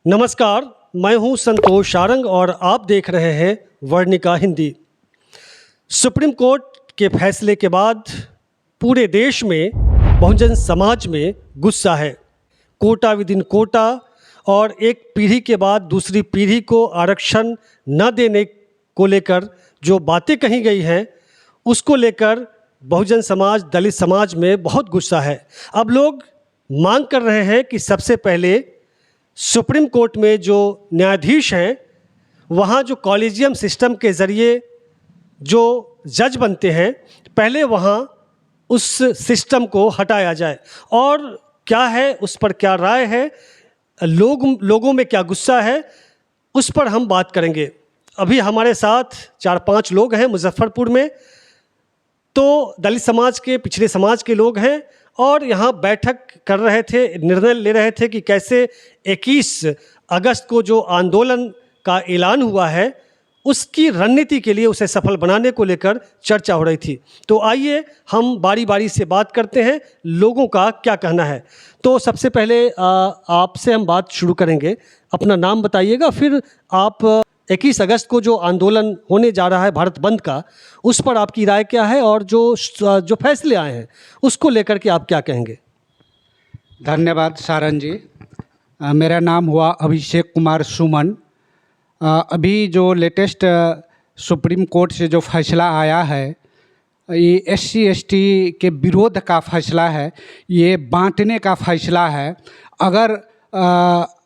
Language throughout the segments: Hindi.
नमस्कार, मैं हूं संतोष सारंग और आप देख रहे हैं वर्णिका हिंदी। सुप्रीम कोर्ट के फैसले के बाद पूरे देश में बहुजन समाज में गुस्सा है। कोटा विद इन कोटा और एक पीढ़ी के बाद दूसरी पीढ़ी को आरक्षण न देने को लेकर जो बातें कही गई हैं, उसको लेकर बहुजन समाज, दलित समाज में बहुत गुस्सा है। अब लोग मांग कर रहे हैं कि सबसे पहले सुप्रीम कोर्ट में जो न्यायाधीश हैं, वहाँ जो कॉलेजियम सिस्टम के ज़रिए जो जज बनते हैं, पहले वहाँ उस सिस्टम को हटाया जाए। और क्या है, उस पर क्या राय है, लोगों में क्या गुस्सा है, उस पर हम बात करेंगे। अभी हमारे साथ 4-5 लोग हैं मुजफ्फरपुर में, तो दलित समाज के, पिछड़े समाज के लोग हैं और यहाँ बैठक कर रहे थे, निर्णय ले रहे थे कि कैसे 21 अगस्त को जो आंदोलन का ऐलान हुआ है, उसकी रणनीति के लिए उसे सफल बनाने को लेकर चर्चा हो रही थी। तो आइए हम बारी बारी से बात करते हैं, लोगों का क्या कहना है। तो सबसे पहले आपसे हम बात शुरू करेंगे। अपना नाम बताइएगा, फिर आप 21 अगस्त को जो आंदोलन होने जा रहा है भारत बंद का, उस पर आपकी राय क्या है और जो फैसले आए हैं उसको लेकर के आप क्या कहेंगे। धन्यवाद सारंग जी। मेरा नाम हुआ अभिषेक कुमार सुमन। अभी जो लेटेस्ट सुप्रीम कोर्ट से जो फैसला आया है, ये SC ST के विरोध का फैसला है, ये बांटने का फैसला है। अगर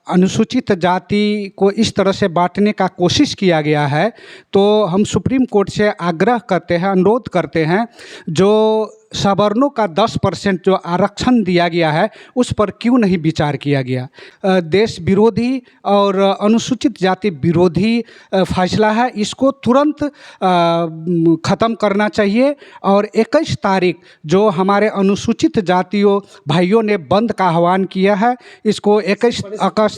अनुसूचित जाति को इस तरह से बांटने का कोशिश किया गया है, तो हम सुप्रीम कोर्ट से आग्रह करते हैं, अनुरोध करते हैं, जो सवर्णों का 10% जो आरक्षण दिया गया है, उस पर क्यों नहीं विचार किया गया। देश विरोधी और अनुसूचित जाति विरोधी फैसला है, इसको तुरंत ख़त्म करना चाहिए। और 21 तारीख जो हमारे अनुसूचित जातियों भाइयों ने बंद का आह्वान किया है, इसको 21 अगस्त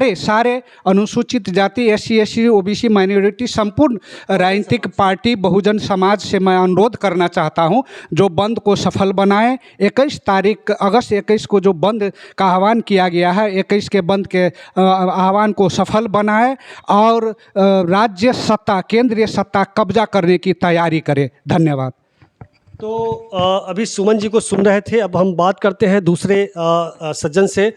सारे अनुसूचित जाति, SC ST OBC माइनॉरिटी, संपूर्ण राजनीतिक पार्टी बहुजन समाज से मैं अनुरोध करना चाहता हूं, जो बंद को सफल बनाएं। 21 तारीख अगस्त 21 को जो बंद का आह्वान किया गया है, 21 के बंद के आह्वान को सफल बनाएं और राज्य सत्ता, केंद्रीय सत्ता कब्जा करने की तैयारी करें। धन्यवाद। तो अभी सुमन जी को सुन रहे थे, अब हम बात करते हैं दूसरे सज्जन से।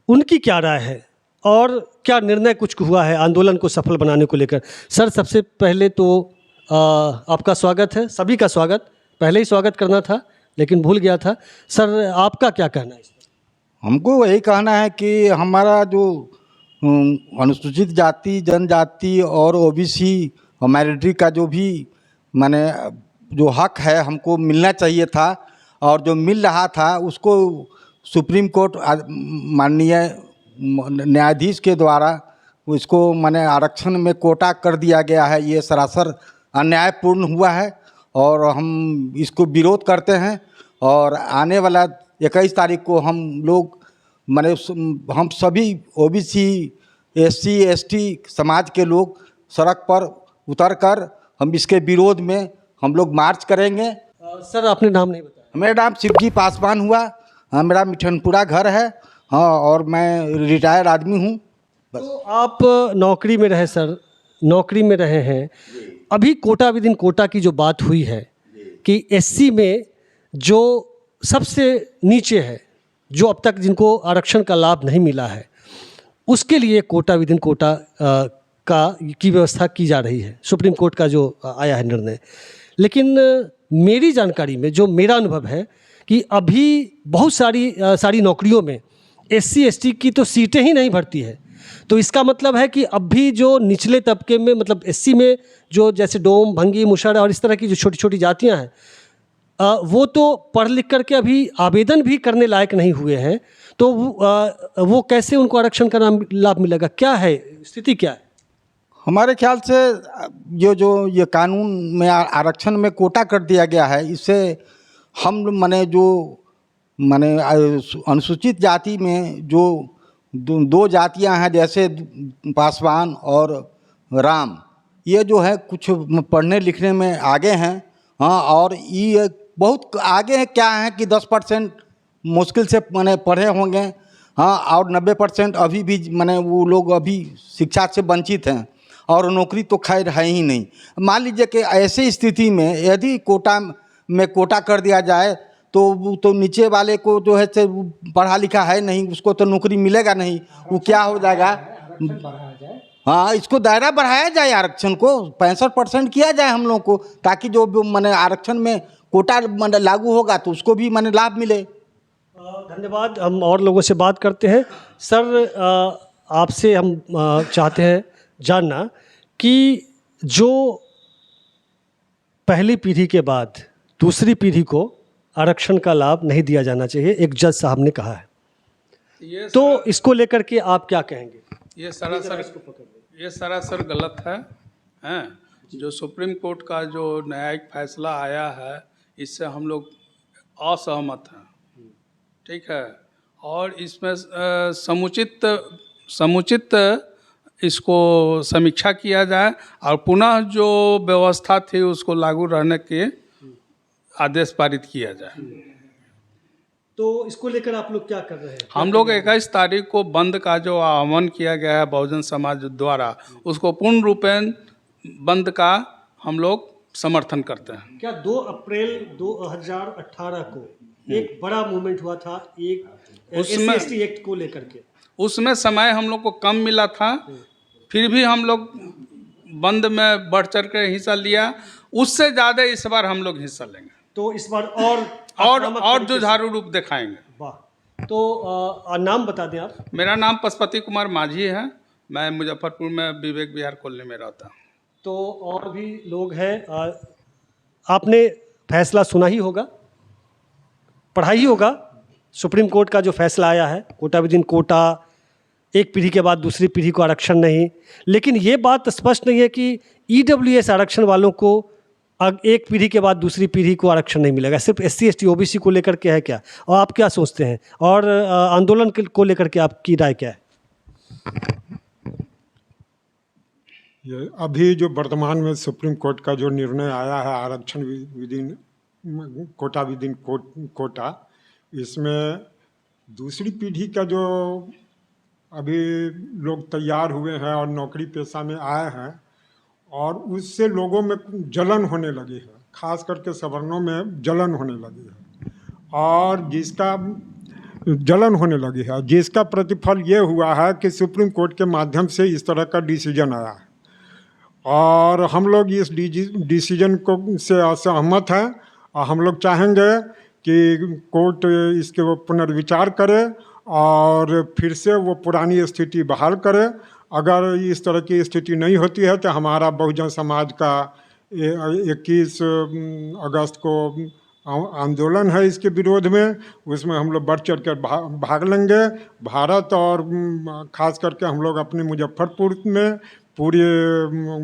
उनकी क्या राय है और क्या निर्णय कुछ हुआ है आंदोलन को सफल बनाने को लेकर। सर, सबसे पहले तो आपका स्वागत है, सभी का स्वागत। पहले ही स्वागत करना था लेकिन भूल गया था। सर, आपका क्या कहना है इस पर। हमको वही कहना है कि हमारा जो अनुसूचित जाति, जनजाति और OBC और माइनॉरिटी का जो भी माने जो हक है, हमको मिलना चाहिए था। और जो मिल रहा था उसको सुप्रीम कोर्ट माननीय न्यायाधीश के द्वारा उसको माने आरक्षण में कोटा कर दिया गया है। ये सरासर अन्यायपूर्ण हुआ है और हम इसको विरोध करते हैं। और आने वाला 21 तारीख को हम लोग माने हम सभी OBC SC ST समाज के लोग सड़क पर उतर कर हम इसके विरोध में हम लोग मार्च करेंगे। सर, आपने नाम नहीं बताया। मेरा नाम शिवजी पासवान हुआ। मेरा मिठनपुरा घर है। हाँ, और मैं रिटायर आदमी हूँ। तो आप नौकरी में रहे सर, नौकरी में रहे हैं। अभी कोटा विद इन कोटा की जो बात हुई है कि SC में जो सबसे नीचे है, जो अब तक जिनको आरक्षण का लाभ नहीं मिला है, उसके लिए कोटा विद इन कोटा की व्यवस्था की जा रही है। सुप्रीम कोर्ट का जो आया है निर्णय। लेकिन मेरी जानकारी में, जो मेरा अनुभव है, कि अभी बहुत सारी नौकरियों में SC ST की तो सीटें ही नहीं भरती है। तो इसका मतलब है कि अब भी जो निचले तबके में, मतलब SC में जो जैसे डोम, भंगी, मुसहर और इस तरह की जो छोटी छोटी जातियां हैं, वो तो पढ़ लिख करके अभी आवेदन भी करने लायक नहीं हुए हैं। तो वो कैसे उनको आरक्षण का लाभ मिलेगा? क्या है स्थिति, क्या है? हमारे ख्याल से ये कानून में आरक्षण में कोटा कर दिया गया है, इससे हम माने जो माने अनुसूचित जाति में जो दो जातियां हैं, जैसे पासवान और राम, ये जो है कुछ पढ़ने लिखने में आगे हैं। हाँ, और ये बहुत आगे हैं। क्या है कि 10% मुश्किल से माने पढ़े होंगे हाँ, और 90% अभी भी माने वो लोग अभी शिक्षा से वंचित हैं और नौकरी तो खैर है ही नहीं। मान लीजिए कि ऐसी स्थिति में यदि कोटा में कोटा कर दिया जाए तो नीचे वाले को जो है से पढ़ा लिखा है नहीं, उसको तो नौकरी मिलेगा नहीं, वो क्या हो जाएगा। हाँ, इसको दायरा बढ़ाया जाए, आरक्षण को 65% किया जाए हम लोग को, ताकि जो माने आरक्षण में कोटा माने लागू होगा तो उसको भी माने लाभ मिले। धन्यवाद। हम और लोगों से बात करते हैं। सर, आपसे हम चाहते हैं जानना कि जो पहली पीढ़ी के बाद दूसरी पीढ़ी को आरक्षण का लाभ नहीं दिया जाना चाहिए, एक जज साहब ने कहा है, तो इसको लेकर के आप क्या कहेंगे? ये सरासर गलत है, हैं? जो सुप्रीम कोर्ट का जो न्यायिक फैसला आया है, इससे हम लोग असहमत हैं, ठीक है। और इसमें समुचित इसको समीक्षा किया जाए और पुनः जो व्यवस्था थी उसको लागू रहने के आदेश पारित किया जाए। तो इसको लेकर आप लोग क्या कर रहे हैं? हम लोग 21 तारीख को बंद का जो आह्वान किया गया है बहुजन समाज द्वारा, उसको पूर्ण रूपेण बंद का हम लोग समर्थन करते हैं। क्या 2 अप्रैल 2018 को एक बड़ा मूवमेंट हुआ था एक उसमें SC/ST एक्ट को लेकर के? उसमें समय हम लोग को कम मिला था, फिर भी हम लोग बंद में बढ़ चढ़ कर हिस्सा लिया। उससे ज़्यादा इस बार हम लोग हिस्सा लेंगे, तो इस बार और जुझारू रूप दिखाएंगे। वाह। तो नाम बता दें आप। मेरा नाम पशुपति कुमार माझी है, मैं मुजफ्फरपुर में विवेक विहार कॉलोनी में रहता हूँ। तो और भी लोग हैं। आपने फैसला सुना ही होगा, पढ़ा ही होगा। सुप्रीम कोर्ट का जो फैसला आया है, कोटा विद इन कोटा, एक पीढ़ी के बाद दूसरी पीढ़ी को आरक्षण नहीं। लेकिन ये बात स्पष्ट नहीं है कि EWS आरक्षण वालों को एक पीढ़ी के बाद दूसरी पीढ़ी को आरक्षण नहीं मिलेगा। सिर्फ SC/ST OBC को लेकर के है क्या, और आप क्या सोचते हैं, और आंदोलन को लेकर के आपकी राय क्या है? ये अभी जो वर्तमान में सुप्रीम कोर्ट का जो निर्णय आया है आरक्षण within quota within quota, इसमें दूसरी पीढ़ी का जो अभी लोग तैयार हुए हैं और नौकरी पेशा में आए हैं, और उससे लोगों में जलन होने लगी है, खास करके सवर्णों में जलन होने लगी है, और जलन होने लगी है, जिसका प्रतिफल ये हुआ है कि सुप्रीम कोर्ट के माध्यम से इस तरह का डिसीजन आया है। और हम लोग इस डिसीजन को से असहमत हैं, और हम लोग चाहेंगे कि कोर्ट इसके वो पुनर्विचार करे और फिर से वो पुरानी स्थिति बहाल करे। अगर इस तरह की स्थिति नहीं होती है तो हमारा बहुजन समाज का 21 अगस्त को आंदोलन है इसके विरोध में, उसमें हम लोग बढ़ चढ़ कर भाग लेंगे। भारत और ख़ास करके हम लोग अपने मुजफ्फरपुर में पूरे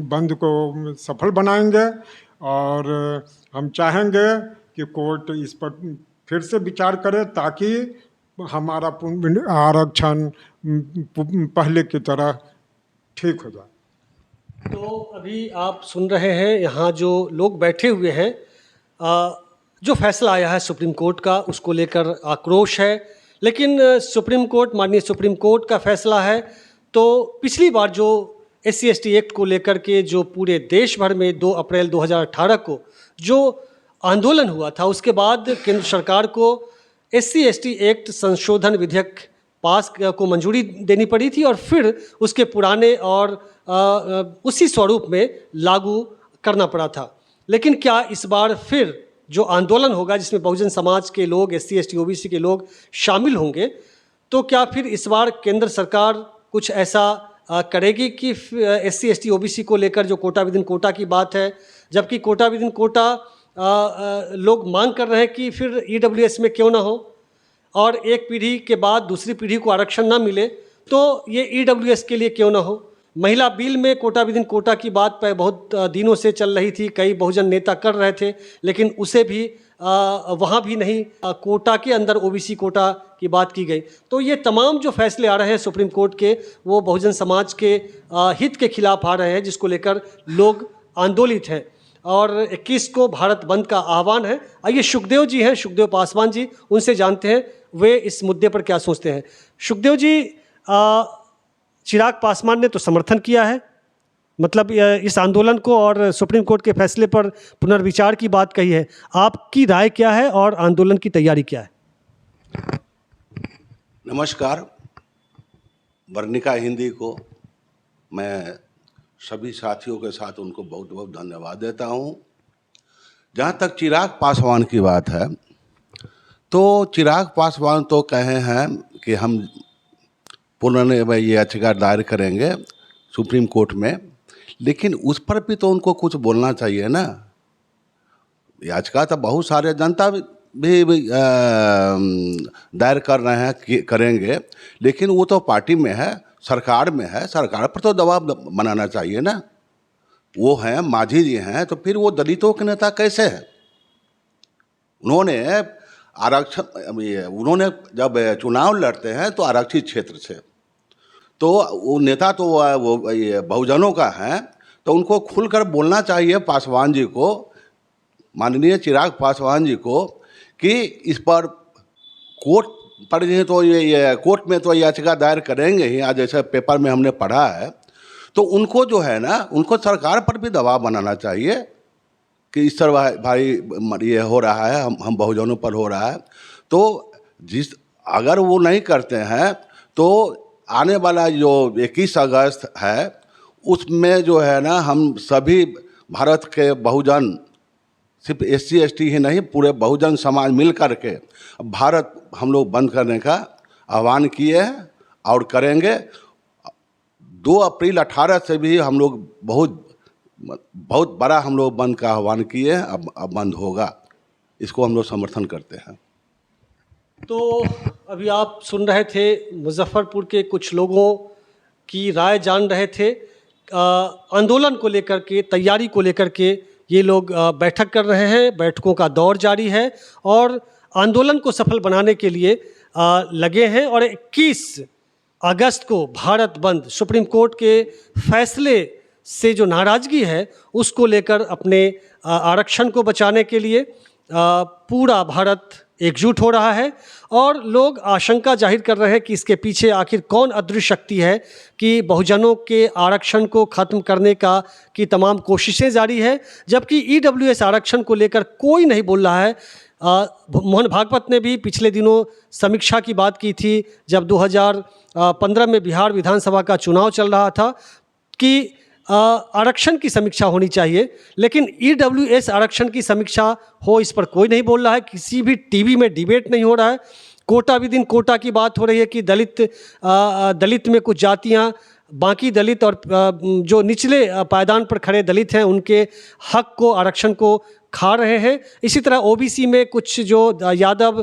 बंद को सफल बनाएंगे, और हम चाहेंगे कि कोर्ट इस पर फिर से विचार करे ताकि हमारा आरक्षण पहले की तरह ठीक हो जाए। तो अभी आप सुन रहे हैं, यहाँ जो लोग बैठे हुए हैं, जो फैसला आया है सुप्रीम कोर्ट का, उसको लेकर आक्रोश है। लेकिन सुप्रीम कोर्ट, माननीय सुप्रीम कोर्ट का फैसला है, तो पिछली बार जो SC/ST एक्ट को लेकर के जो पूरे देश भर में 2 अप्रैल 2018 को जो आंदोलन हुआ था, उसके बाद केंद्र सरकार को SC/ST एक्ट संशोधन विधेयक पास को मंजूरी देनी पड़ी थी, और फिर उसके पुराने और उसी स्वरूप में लागू करना पड़ा था। लेकिन क्या इस बार फिर जो आंदोलन होगा जिसमें बहुजन समाज के लोग, SC/ST OBC के लोग शामिल होंगे, तो क्या फिर इस बार केंद्र सरकार कुछ ऐसा करेगी कि SC/ST OBC को लेकर जो कोटा विद इन कोटा की बात है, जबकि कोटा विद इन कोटा लोग मांग कर रहे हैं कि फिर EWS में क्यों ना हो, और एक पीढ़ी के बाद दूसरी पीढ़ी को आरक्षण ना मिले तो ये EWS के लिए क्यों ना हो। महिला बिल में कोटा विद इन कोटा की बात पर बहुत दिनों से चल रही थी, कई बहुजन नेता कर रहे थे, लेकिन उसे भी वहाँ भी नहीं, कोटा के अंदर OBC कोटा की बात की गई। तो ये तमाम जो फैसले आ रहे हैं सुप्रीम कोर्ट के, वो बहुजन समाज के हित के खिलाफ आ रहे हैं, जिसको लेकर लोग आंदोलित हैं, और 21 को भारत बंद का आह्वान है। आइए सुखदेव जी हैं, सुखदेव पासवान जी, उनसे जानते हैं वे इस मुद्दे पर क्या सोचते हैं। सुखदेव जी, चिराग पासवान ने तो समर्थन किया है, मतलब इस आंदोलन को और सुप्रीम कोर्ट के फैसले पर पुनर्विचार की बात कही है। आपकी राय क्या है और आंदोलन की तैयारी क्या है? नमस्कार। वर्णिका हिंदी को मैं सभी साथियों के साथ उनको बहुत बहुत धन्यवाद देता हूँ। जहाँ तक चिराग पासवान की बात है, तो चिराग पासवान तो कहे हैं कि हम पुनः याचिका दायर करेंगे सुप्रीम कोर्ट में, लेकिन उस पर भी तो उनको कुछ बोलना चाहिए ना। याचिका तो बहुत सारे जनता भी दायर कर रहे हैं, करेंगे, लेकिन वो तो पार्टी में है, सरकार में है, सरकार पर तो दबाव बनाना चाहिए ना। वो हैं मांझी जी हैं, तो फिर वो दलितों के नेता कैसे हैं? उन्होंने आरक्षण, उन्होंने जब चुनाव लड़ते हैं तो आरक्षित क्षेत्र से, तो वो नेता तो वो बहुजनों का है, तो उनको खुलकर बोलना चाहिए पासवान जी को, माननीय चिराग पासवान जी को, कि इस पर कोर्ट पर जो तो ये कोर्ट में तो याचिका दायर करेंगे ही, आज जैसे पेपर में हमने पढ़ा है, तो उनको जो है ना, उनको सरकार पर भी दबाव बनाना चाहिए कि इस तरह भाई ये हो रहा है, हम बहुजनों पर हो रहा है। तो अगर वो नहीं करते हैं तो आने वाला जो 21 अगस्त है उसमें जो है ना, हम सभी भारत के बहुजन, सिर्फ SC ST ही नहीं, पूरे बहुजन समाज मिल कर के भारत हम लोग बंद करने का आह्वान किए हैं और करेंगे। 2 अप्रैल 18 से भी हम लोग बहुत बड़ा हम लोग बंद का आह्वान किए हैं, अब बंद होगा, इसको हम लोग समर्थन करते हैं। तो अभी आप सुन रहे थे मुजफ्फरपुर के कुछ लोगों की राय जान रहे थे। आंदोलन को लेकर के, तैयारी को लेकर के ये लोग बैठक कर रहे हैं, बैठकों का दौर जारी है और आंदोलन को सफल बनाने के लिए लगे हैं। और 21 अगस्त को भारत बंद, सुप्रीम कोर्ट के फैसले से जो नाराज़गी है उसको लेकर अपने आरक्षण को बचाने के लिए पूरा भारत एकजुट हो रहा है। और लोग आशंका जाहिर कर रहे हैं कि इसके पीछे आखिर कौन अदृश्य शक्ति है कि बहुजनों के आरक्षण को ख़त्म करने की तमाम कोशिशें जारी है, जबकि EWS आरक्षण को लेकर कोई नहीं बोल रहा है। मोहन भागवत ने भी पिछले दिनों समीक्षा की बात की थी, जब 2015 में बिहार विधानसभा का चुनाव चल रहा था, कि आरक्षण की समीक्षा होनी चाहिए, लेकिन EWS आरक्षण की समीक्षा हो, इस पर कोई नहीं बोल रहा है। किसी भी टीवी में डिबेट नहीं हो रहा है। कोटा विदिन कोटा की बात हो रही है कि दलित में कुछ जातियां बाकी दलित और जो निचले पायदान पर खड़े दलित हैं उनके हक को, आरक्षण को खा रहे हैं। इसी तरह OBC में कुछ जो यादव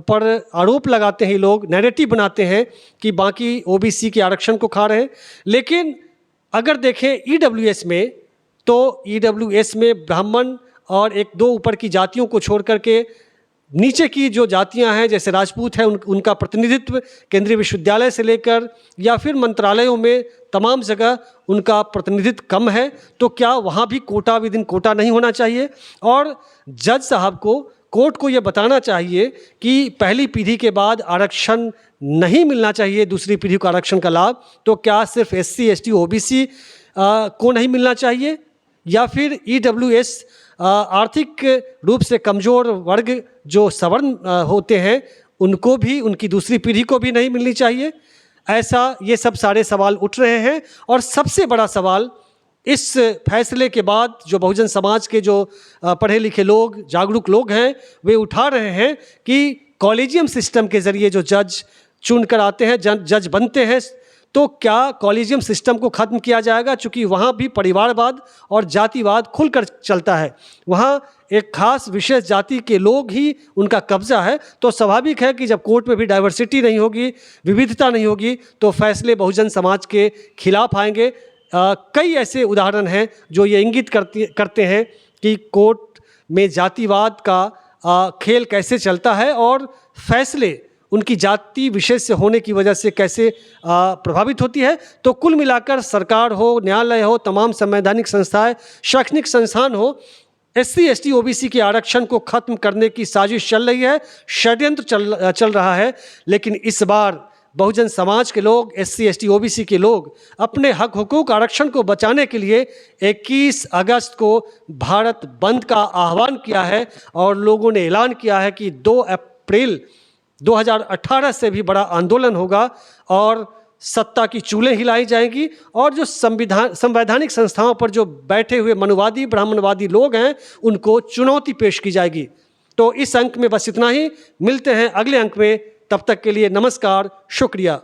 पर आरोप लगाते हैं, लोग नैरेटिव बनाते हैं कि बाकी OBC के आरक्षण को खा रहे हैं। लेकिन अगर देखें EWS में, तो EWS में ब्राह्मण और 1-2 ऊपर की जातियों को छोड़ करके नीचे की जो जातियां हैं, जैसे राजपूत हैं, उनका प्रतिनिधित्व केंद्रीय विश्वविद्यालय से लेकर या फिर मंत्रालयों में तमाम जगह उनका प्रतिनिधित्व कम है। तो क्या वहाँ भी कोटा विदिन कोटा नहीं होना चाहिए? और जज साहब को, कोर्ट को ये बताना चाहिए कि पहली पीढ़ी के बाद आरक्षण नहीं मिलना चाहिए दूसरी पीढ़ी को आरक्षण का लाभ। तो क्या सिर्फ SC ST OBC को नहीं मिलना चाहिए, या फिर EWS आर्थिक रूप से कमज़ोर वर्ग जो सवर्ण होते हैं उनको भी, उनकी दूसरी पीढ़ी को भी नहीं मिलनी चाहिए? ऐसा ये सब सारे सवाल उठ रहे हैं। और सबसे बड़ा सवाल इस फैसले के बाद जो बहुजन समाज के जो पढ़े लिखे लोग, जागरूक लोग हैं, वे उठा रहे हैं कि कॉलेजियम सिस्टम के ज़रिए जो जज चुन कर आते हैं, जज बनते हैं, तो क्या कॉलेजियम सिस्टम को ख़त्म किया जाएगा? चूँकि वहाँ भी परिवारवाद और जातिवाद खुलकर चलता है, वहाँ एक खास विशेष जाति के लोग ही उनका कब्जा है। तो स्वाभाविक है कि जब कोर्ट में भी डाइवर्सिटी नहीं होगी, विविधता नहीं होगी, तो फैसले बहुजन समाज के खिलाफ आएंगे। कई ऐसे उदाहरण हैं जो ये इंगित करते हैं कि कोर्ट में जातिवाद का खेल कैसे चलता है और फैसले उनकी जाति विशेष से होने की वजह से कैसे प्रभावित होती है। तो कुल मिलाकर सरकार हो, न्यायालय हो, तमाम संवैधानिक संस्थाएं, शैक्षणिक संस्थान हो, SC ST OBC के आरक्षण को खत्म करने की साजिश चल रही है, षड्यंत्र चल रहा है। लेकिन इस बार बहुजन समाज के लोग, SC ST OBC के लोग अपने हक हुकूक आरक्षण को बचाने के लिए 21 अगस्त को भारत बंद का आह्वान किया है और लोगों ने ऐलान किया है कि 2 अप्रैल 2018 से भी बड़ा आंदोलन होगा और सत्ता की चूलें हिलाई जाएंगी और जो संवैधानिक संस्थाओं पर जो बैठे हुए मनुवादी ब्राह्मणवादी लोग हैं उनको चुनौती पेश की जाएगी। तो इस अंक में बस इतना ही, मिलते हैं अगले अंक में, तब तक के लिए नमस्कार, शुक्रिया।